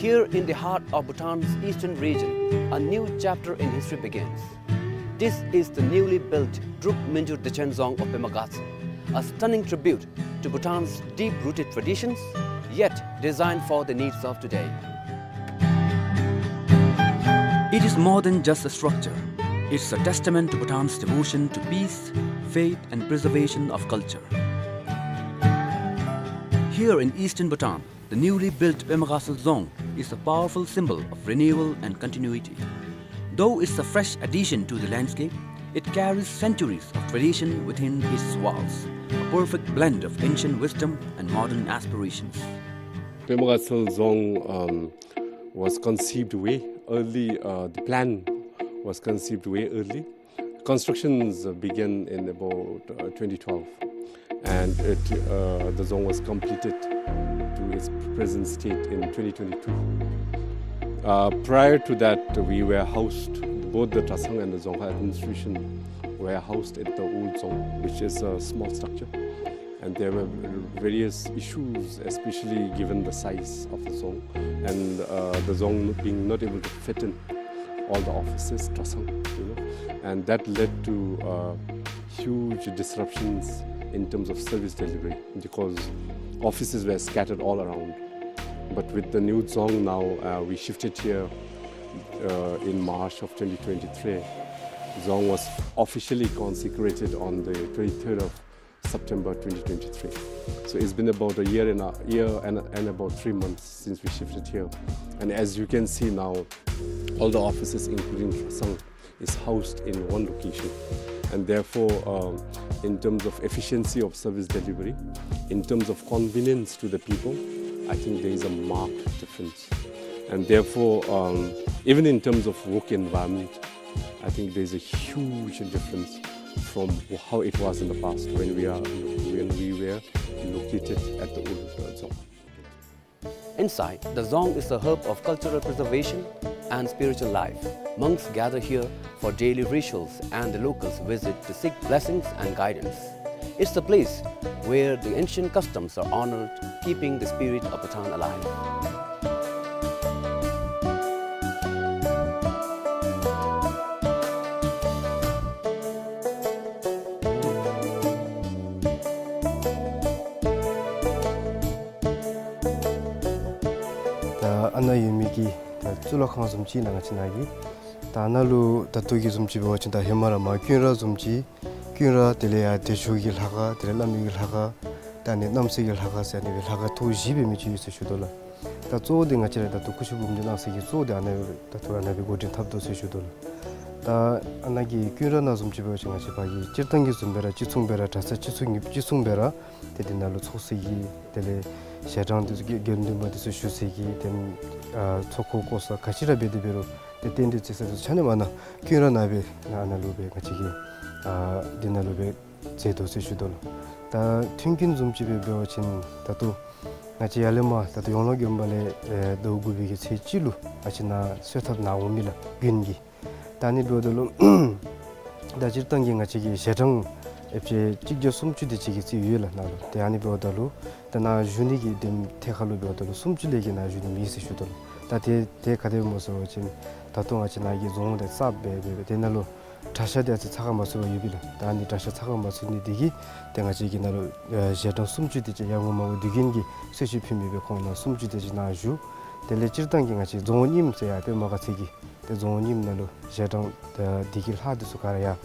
Here in the heart of Bhutan's eastern region, a new chapter in history begins. This is the newly built 𝐷 𝐷 of Pema Gatsa, a stunning tribute to Bhutan's deep-rooted traditions, yet designed for the needs of today. It is more than just a structure. It's a testament to Bhutan's devotion to peace, faith and preservation of culture. Here in eastern Bhutan, the newly built Pema Gatsa dzong is a powerful symbol of renewal and continuity. Though it's a fresh addition to the landscape, it carries centuries of tradition within its walls, a perfect blend of ancient wisdom and modern aspirations. Pema Gatsa dzong was conceived way early. The plan was conceived way early. Constructions began in about 2012, and the dzong was completed to its present state in 2022. Prior to that, we were housed, both the Trasang and the Dzongkha administration were housed at the old dzong, which is a small structure. And there were various issues, especially given the size of the dzong, and the dzong being not able to fit in all the offices, Trasang, and that led to huge disruptions in terms of service delivery, because offices were scattered all around. But with the new dzong now, we shifted here in March of 2023. Dzong was officially consecrated on the 23rd of September 2023. So it's been about a year and about 3 months since we shifted here. And as you can see now, all the offices, including Trasang, is housed in one location. And therefore, in terms of efficiency of service delivery, in terms of convenience to the people, I think there is a marked difference. And therefore, even in terms of work environment, I think there is a huge difference from how it was in the past when we were located at the old dzong. Inside, the dzong is a hub of cultural preservation and spiritual life. Monks gather here for daily rituals, and the locals visit to seek blessings and guidance. It's a place where the ancient customs are honored, keeping the spirit of Bhutan alive. Anna Yumiki, Zulakhan Zumchi, Nanachinagi, Tanalu, Tatuki Zumchi, Wachita Himara, Makura Zumchi, Kura, Telea, Teshugil Haga, Telamigil Haga, Tani Namsigil Hagas, and Vil Haga, two Jibimichi Shudola. That's all the nature that Tukushubum did not see so that I never go to Tabdo Shudola. The Anagi Kura Nazumchi, Chitangi Zumbera, Chisumbera, Chisumbera, Tedinalu Sosigi, Tele. Sharan this Genduma Sushuki, then Toko Kosa, Kachira Bedibero, the tendencies of Chanamana, Kiranabe, Analube, Machigi, Dinalube, Zeto Sishudola. The Tinkin Zumchibe Bewachin, Tatu, Nachialema, that the Onogumbale, the Ugubi, Chilu, Achina, Svetab Naumila, Gingi, Tani Dodolo, the Jitangi Nachigi, Shatang. If you take some to the Chigisi, the Anibodalu, then I unique them take a look at the Sumchilek and I should miss Shuttle. That take a demoso, Tatumachina is on the sub baby, Tenalo, Tasha that's Takamasu Yubila, Dani Tasha Takamasuni Digi, then I take another Jeton Sumchiti, young woman with Digingi, Seshipimi Becona, Sumchiti Naju, the lecture tanking at his own name, say I pay Magatigi, the zone name Nalo, Jeton, the Digil Had Sukaria.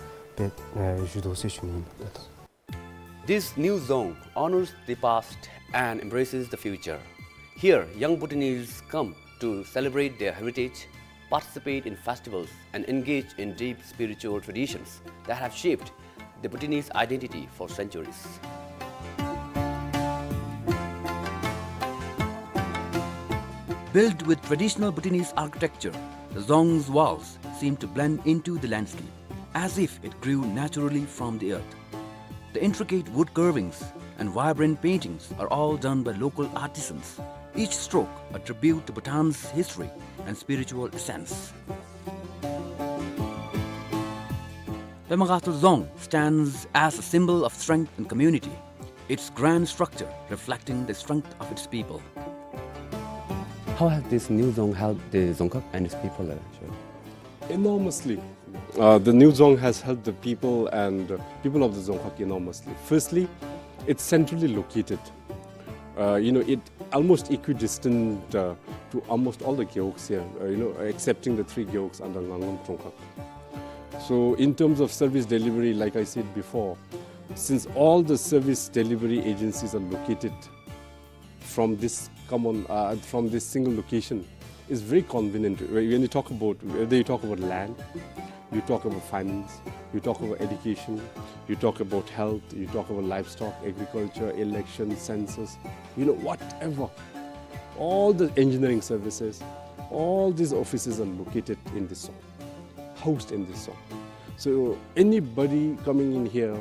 This new dzong honors the past and embraces the future. Here, young Bhutanese come to celebrate their heritage, participate in festivals, and engage in deep spiritual traditions that have shaped the Bhutanese identity for centuries. Built with traditional Bhutanese architecture, the dzong's walls seem to blend into the landscape, as if it grew naturally from the earth. The intricate wood carvings and vibrant paintings are all done by local artisans, each stroke a tribute to Bhutan's history and spiritual essence. Pema Gatsa dzong stands as a symbol of strength and community, its grand structure reflecting the strength of its people. How has this new dzong helped the Dzongkhag and its people? Enormously. The new dzong has helped the people and people of the Dzongkhag enormously. Firstly, it's centrally located. It almost equidistant to almost all the 𝐾𝐜𝐿 here, excepting the 3 𝐾𝐜𝐿 under Ngangon Dzongkhag. So in terms of service delivery, like I said before, since all the service delivery agencies are located from this single location, it's very convenient. When you talk about, whether you talk about land, you talk about finance, you talk about education, you talk about health, you talk about livestock, agriculture, election, census, whatever. All the engineering services, all these offices are located in this zone, housed in this zone. So anybody coming in here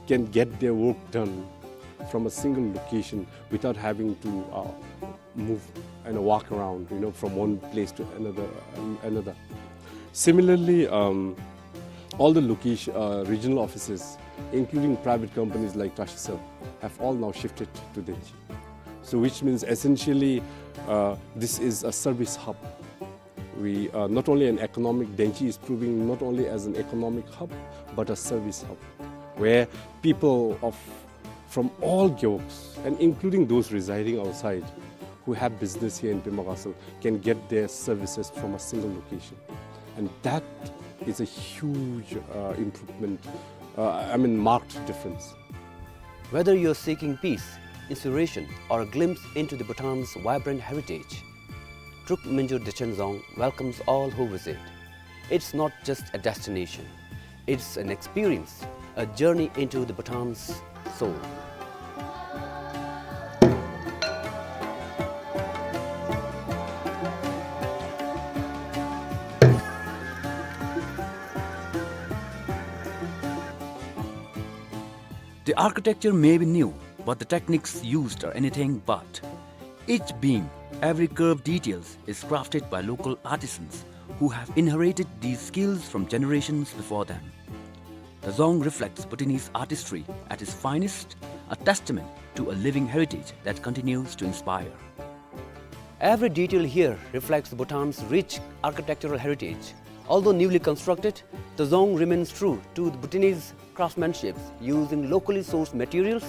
can get their work done from a single location without having to move and walk around, from one place to another. Similarly, all the regional offices, including private companies like Tashisel, have all now shifted to Denchi. So which means essentially this is a service hub. We not only an economic, Denchi is proving not only as an economic hub, but a service hub, where people from all 𝐾𝐜𝐿s, and including those residing outside, who have business here in Pema Ghassal, can get their services from a single location. And that is a huge improvement, marked difference. Whether you're seeking peace, inspiration, or a glimpse into the Bhutan's vibrant heritage, 𝐃𝐫𝐮𝐤 𝐌𝐢𝐠𝐲𝐮𝐫 welcomes all who visit. It's not just a destination, it's an experience, a journey into the Bhutan's soul. The architecture may be new, but the techniques used are anything but. Each beam, every curve details is crafted by local artisans who have inherited these skills from generations before them. The dzong reflects Bhutanese artistry at its finest, a testament to a living heritage that continues to inspire. Every detail here reflects Bhutan's rich architectural heritage. Although newly constructed, the dzong remains true to the Bhutanese craftsmanship, using locally sourced materials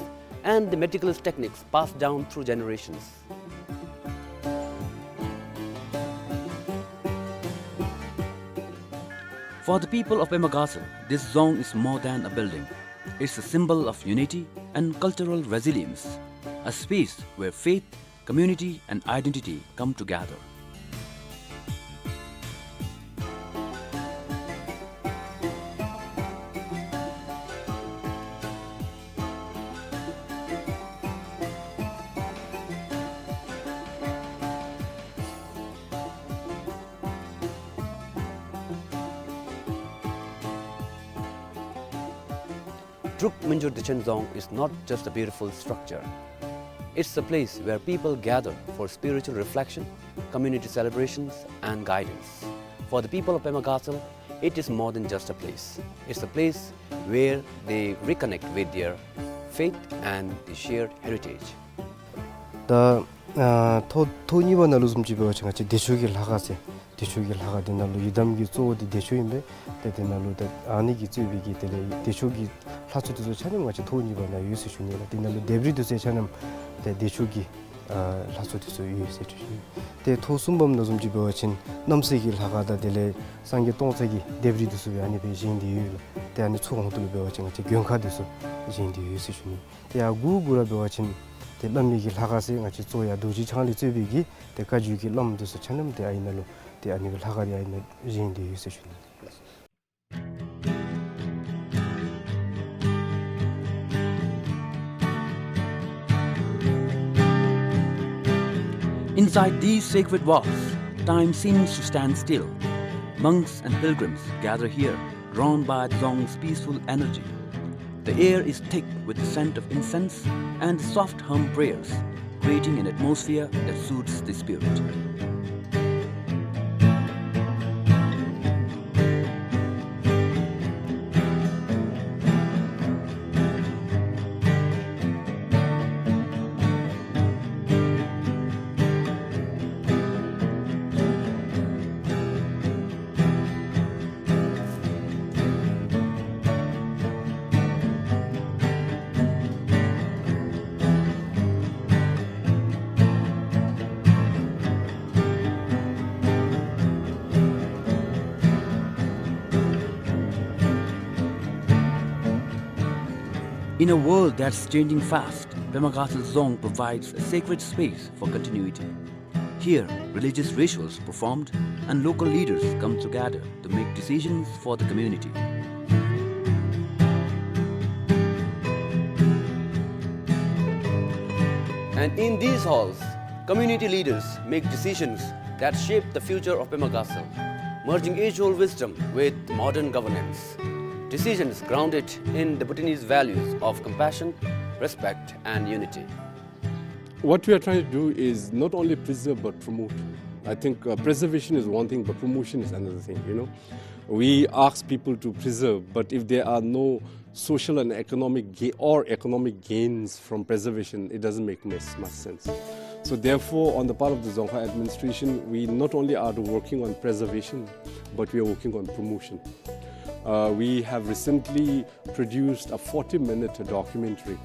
and the meticulous techniques passed down through generations. For the people of Pema Ghassal, this dzong is more than a building. It's a symbol of unity and cultural resilience, a space where faith, community and identity come together. 𝐃𝐫𝐮𝐤 dzong is not just a beautiful structure. It's a place where people gather for spiritual reflection, community celebrations and guidance. For the people of Pema Ghassal, it is more than just a place. It's a place where they reconnect with their faith and the shared heritage. 다 토니바 나루즘 집에 같이 대쇼길 하가세 대쇼길 하가데 나루 유담기 쪼디 대쇼인데 데데나루 아니기 쯔비기 데레 대쇼기 라츠도 차는 같이 토니바 나 유스 슈니라 데나루 데브리도세 차는 대쇼기 라츠도 유스 슈니 데 토숨범 나좀 집에 같이 넘세길 하가다 데레 상게 똥세기 데브리도스 아니 베진디 유 데아니 초공도 배워진 같이 경카도스 진디 유스 슈니 데야 구구라 배워진 람미기 하가세 같이 쪼야 도지 창리 쯔비기 데까지기 람도서 차는 데 아이나로 데 아니를 하가리 아이나 진디 유스 슈니. Inside these sacred walls, time seems to stand still. Monks and pilgrims gather here, drawn by the dzong's peaceful energy. The air is thick with the scent of incense and the soft hum prayers, creating an atmosphere that soothes the spirit. In a world that's changing fast, 𝐷 𝐷 dzong provides a sacred space for continuity. Here, religious rituals performed and local leaders come together to make decisions for the community. And in these halls, community leaders make decisions that shape the future of 𝐷 𝐷, merging age-old wisdom with modern governance. Decisions grounded in the Bhutanese values of compassion, respect and unity. What we are trying to do is not only preserve but promote. I think preservation is one thing, but promotion is another thing, you know. We ask people to preserve, but if there are no social and economic gains from preservation, it doesn't make much sense. So therefore, on the part of the Dzongkha administration, we not only are working on preservation, but we are working on promotion. We have recently produced a 40-minute documentary,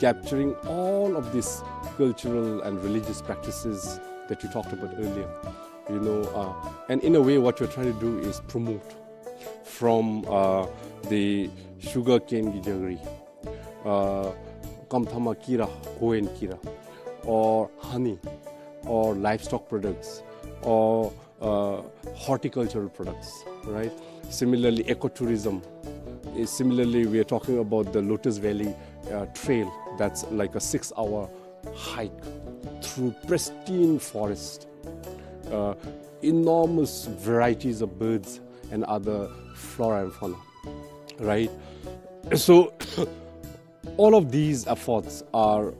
capturing all of these cultural and religious practices that you talked about earlier. And in a way, what we're trying to do is promote from the sugarcane gijagri, 𝐃𝐫𝐮𝐤 or honey, or livestock products, or horticultural products, right? Similarly, ecotourism. Similarly, we are talking about the Lotus Valley Trail. That's like a 6-hour hike through pristine forest, enormous varieties of birds and other flora and fauna, right? So all of these efforts are,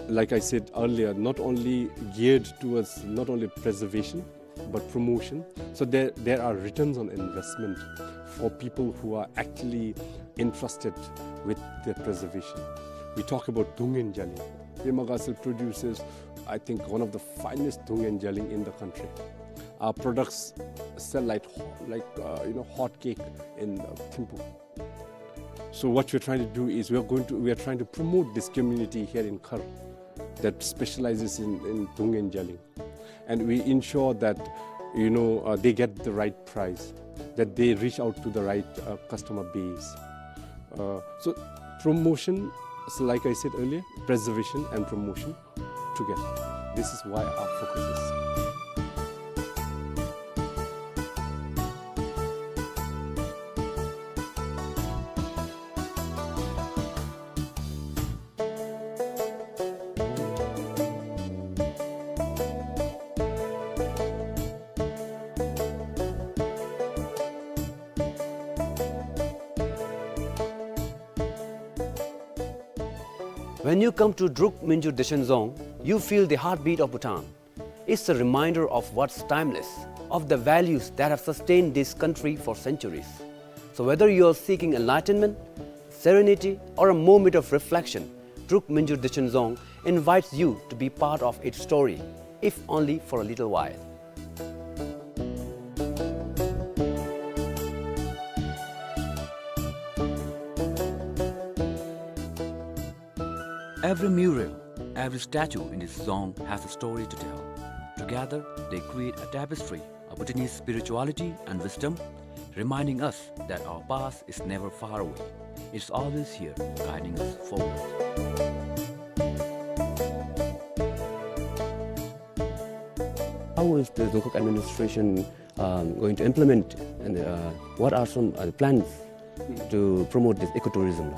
like I said earlier, not only geared towards not only preservation but promotion. So there are returns on investment for people who are actually entrusted with their preservation. We talk about dzong and 𝐤𝐿𝑖𝐠. 𝐷 𝐷 produces, I think, one of the finest dzong and 𝐤𝐿𝑖𝐠 in the country. Our products sell like hot cake in Thimphu. So what we're trying to do is we are trying to promote this community here in Khar that specializes in dzong and 𝐤𝐿𝑖𝐠, and we ensure that they get the right price, that they reach out to the right customer base. So promotion, so like I said earlier, preservation and promotion together. This is why our focus is. When you come to 𝐷 𝐷 dzong, you feel the heartbeat of Bhutan. It's a reminder of what's timeless, of the values that have sustained this country for centuries. So whether you're seeking enlightenment, serenity, or a moment of reflection, 𝐷 𝐷 dzong invites you to be part of its story, if only for a little while. Every mural, every statue in this dzong has a story to tell. Together, they create a tapestry of Bhutanese spirituality and wisdom, reminding us that our past is never far away. It's always here, guiding us forward. How is the Dzongkha administration going to implement, and what are some plans to promote this ecotourism?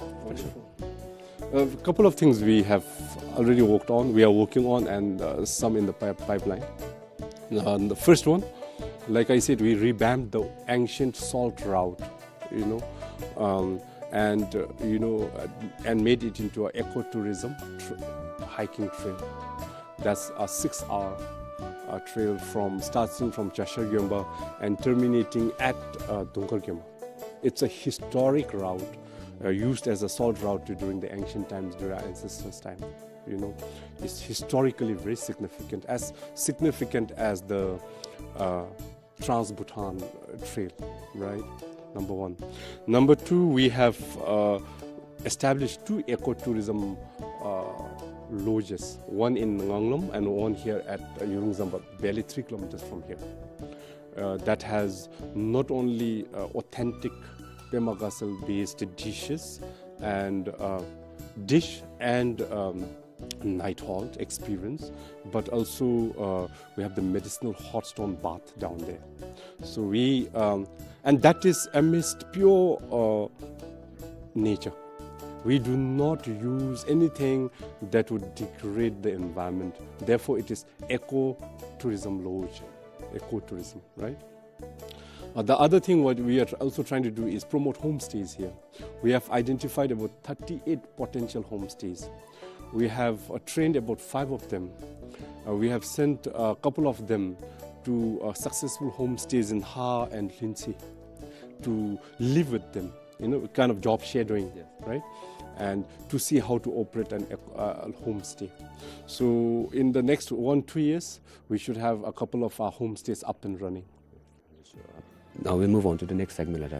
A couple of things we have already worked on, we are working on, and some in the pipeline. The first one, like I said, we revamped the ancient salt route, and made it into an ecotourism hiking trail. That's a 6-hour trail starting from 𝐶𝐴𝑠ℎ𝑎𝑟 and terminating at 𝐷. It's a historic route. Used as a salt route during the ancient times, during our ancestors' time. It's historically very significant as the Trans-Bhutan Trail, right? Number one. Number two, we have established 2 ecotourism lodges, one in Nganglom and one here at Yurungzamba, barely 3 kilometers from here. That has not only authentic 𝐷 𝐷 based dishes, and dish and night halt experience, but also we have the medicinal hot stone bath down there. So we, and that is amidst pure nature. We do not use anything that would degrade the environment. Therefore, it is ecotourism lodge, ecotourism, right? The other thing what we are also trying to do is promote homestays here. We have identified about 38 potential homestays. We have trained about 5 of them. We have sent a couple of them to successful homestays in Ha and Lindsay to live with them, you know, kind of job shadowing, right? And to see how to operate a homestay. So in the next 1-2 years, we should have a couple of our homestays up and running. Now we move on to the next segment,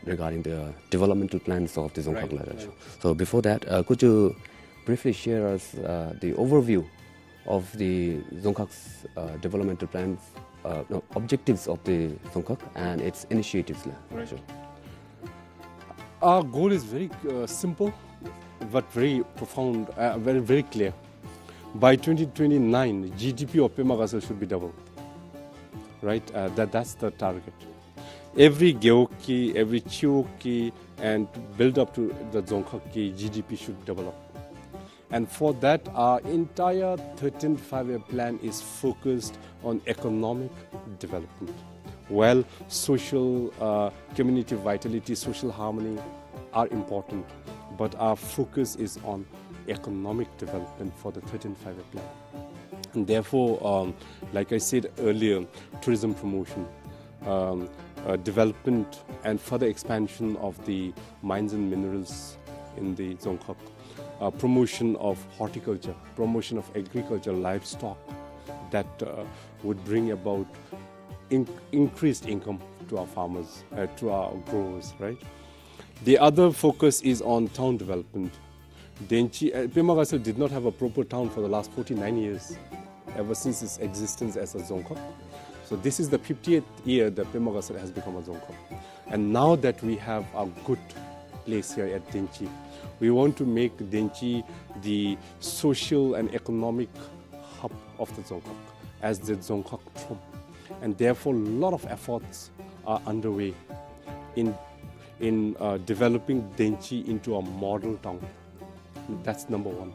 regarding the developmental plans of the dzongkhag. Right. So before that, could you briefly share us the overview of the dzongkhag's developmental plans, objectives of the dzongkhag and its initiatives? Right. Our goal is very simple, but very profound, very clear. By 2029, GDP of Pema Ghassal should be doubled. Right, that's the target. Every Geoki, every Chioki, and to build up to the dzongkhag GDP should develop. And for that, our entire 13th five-year plan is focused on economic development. While social community vitality, social harmony are important, but our focus is on economic development for the 13th five-year plan. And therefore, like I said earlier, tourism promotion, development and further expansion of the mines and minerals in the dzongkhag, promotion of horticulture, promotion of agriculture, livestock, that would bring about increased income to our farmers, to our growers, right? The other focus is on town development. Pema Ghassal did not have a proper town for the last 49 years, ever since its existence as a dzongkhag. So this is the 50th year that Pema Ghassal has become a dzongkhag. And now that we have a good place here at Denchi, we want to make Denchi the social and economic hub of the dzongkhag, as the dzongkhag Trom. And therefore, a lot of efforts are underway in developing Denchi into a model town. That's number one.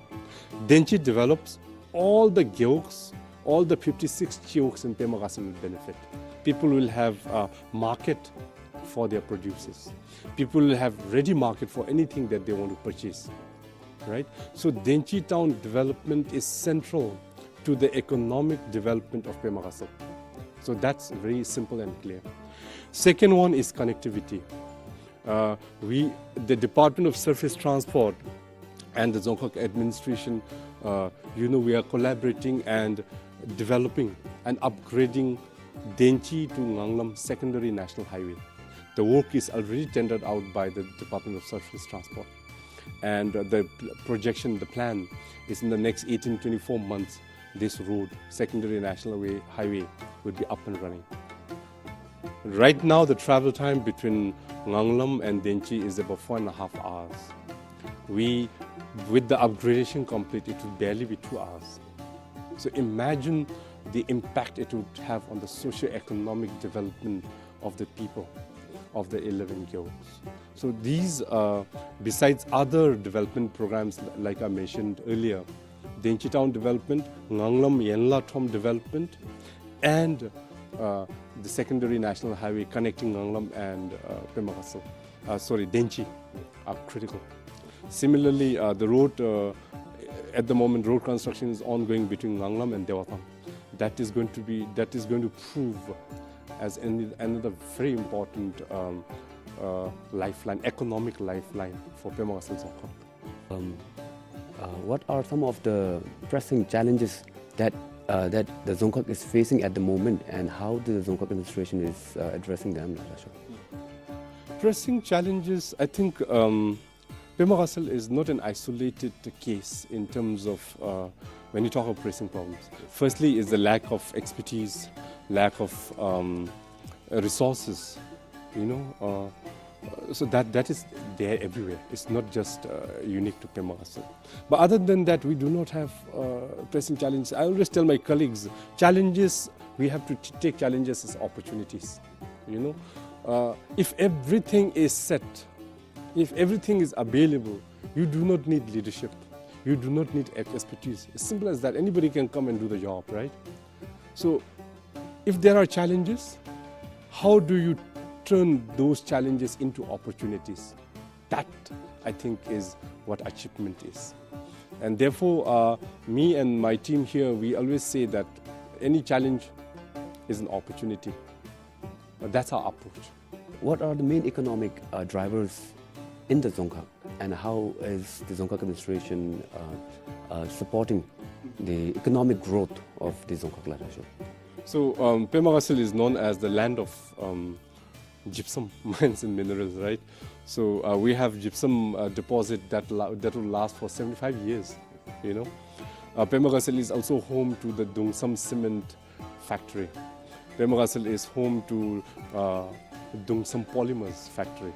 Denchi develops, all the geoks, all the 56 geoks in Pema Ghassal will benefit. People will have a market for their produces. People will have ready market for anything that they want to purchase, right? So Denchi town development is central to the economic development of Pema Ghassal. So that's very simple and clear. Second one is connectivity. The Department of Surface Transport and the dzongkhag administration, we are collaborating and developing and upgrading Denchi to Nganglam Secondary National Highway. The work is already tendered out by the Department of Surface Transport. And the projection, the plan is in the next 18-24 months, this road, Secondary National Highway, will be up and running. Right now, the travel time between Nganglam and Denchi is about 4.5 hours. With the upgradation complete, it will barely be 2 hours. So imagine the impact it would have on the socio-economic development of the people of the 11 guilds. So these, besides other development programs like I mentioned earlier, Denchi town development, Nganglam Yenla Tom development, and the secondary national highway connecting Nganglam and Pema Ghassal, Denchi, are critical. Similarly, the road, at the moment, road construction is ongoing between Nganglam and Dewatam. That is going to prove as another very important lifeline, economic lifeline for Pema Ghassal dzongkhag. What are some of the pressing challenges that the dzongkhag is facing at the moment, and how the dzongkhag administration is addressing them? Pressing challenges, I think Pema Ghassal is not an isolated case in terms of when you talk of pressing problems. Firstly is the lack of expertise, lack of resources. So that is there everywhere. It's not just unique to 𝐶𝐫𝐿. But other than that, we do not have pressing challenges. I always tell my colleagues, challenges, we have to take challenges as opportunities. You know, if everything is set, if everything is available, you do not need leadership. You do not need expertise. It's simple as that. Anybody can come and do the job, right? So if there are challenges, how do you turn those challenges into opportunities? That, I think, is what achievement is. And therefore, me and my team here, we always say that any challenge is an opportunity. That's our approach. What are the main economic drivers in the dzong kha, and how is the dzong kha administration supporting the economic growth of the dzong kha Kla? So 𝐶𝐫𝐿 is known as the land of gypsum mines and minerals, right? So we have gypsum deposit that will last for 75 years, you know. 𝐶𝐫𝐿 is also home to the Dungsam cement factory. 𝐶𝐫𝐿 is home to Dungsam polymers factory.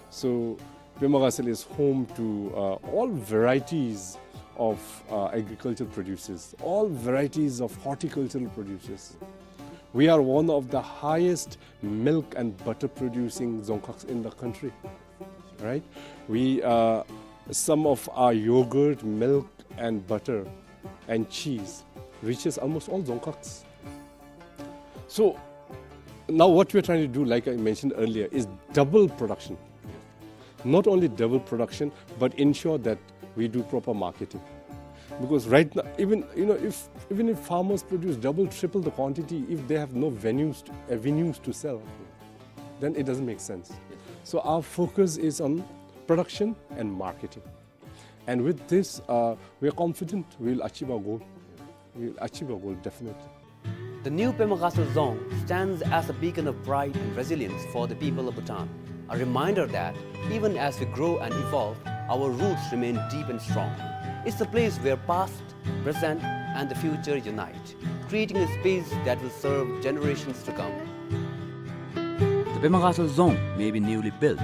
So 𝐶𝐫𝐿 is home to all varieties of agricultural producers, all varieties of horticultural producers. We are one of the highest milk and butter producing dzongkhaks in the country, right? Some of our yogurt, milk and butter and cheese reaches almost all dzongkhaks. So now what we're trying to do, like I mentioned earlier, is double production. Not only double production, but ensure that we do proper marketing. Because right now, even if farmers produce double, triple the quantity, if they have no avenues to sell, then it doesn't make sense. So our focus is on production and marketing. And with this, we are confident we'll achieve our goal. We'll achieve our goal, definitely. The new 𝐶𝐫𝐿 Dzong stands as a beacon of pride and resilience for the people of Bhutan. A reminder that even as we grow and evolve, our roots remain deep and strong. It's a place where past, present, and the future unite, creating a space that will serve generations to come. The 𝐶𝐫𝐿 Dzong may be newly built,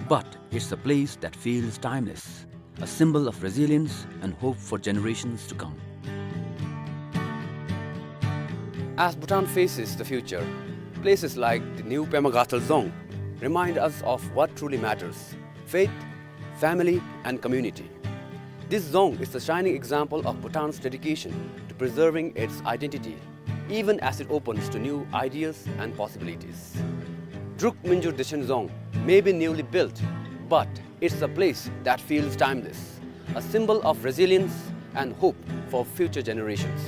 but it's a place that feels timeless, a symbol of resilience and hope for generations to come. As Bhutan faces the future, places like the new 𝐶𝐫𝐿 Dzong remind us of what truly matters: faith, family, and community. This dzong is a shining example of Bhutan's dedication to preserving its identity, even as it opens to new ideas and possibilities. Druk Minjur Dishan Dzong may be newly built, but it's a place that feels timeless, a symbol of resilience and hope for future generations.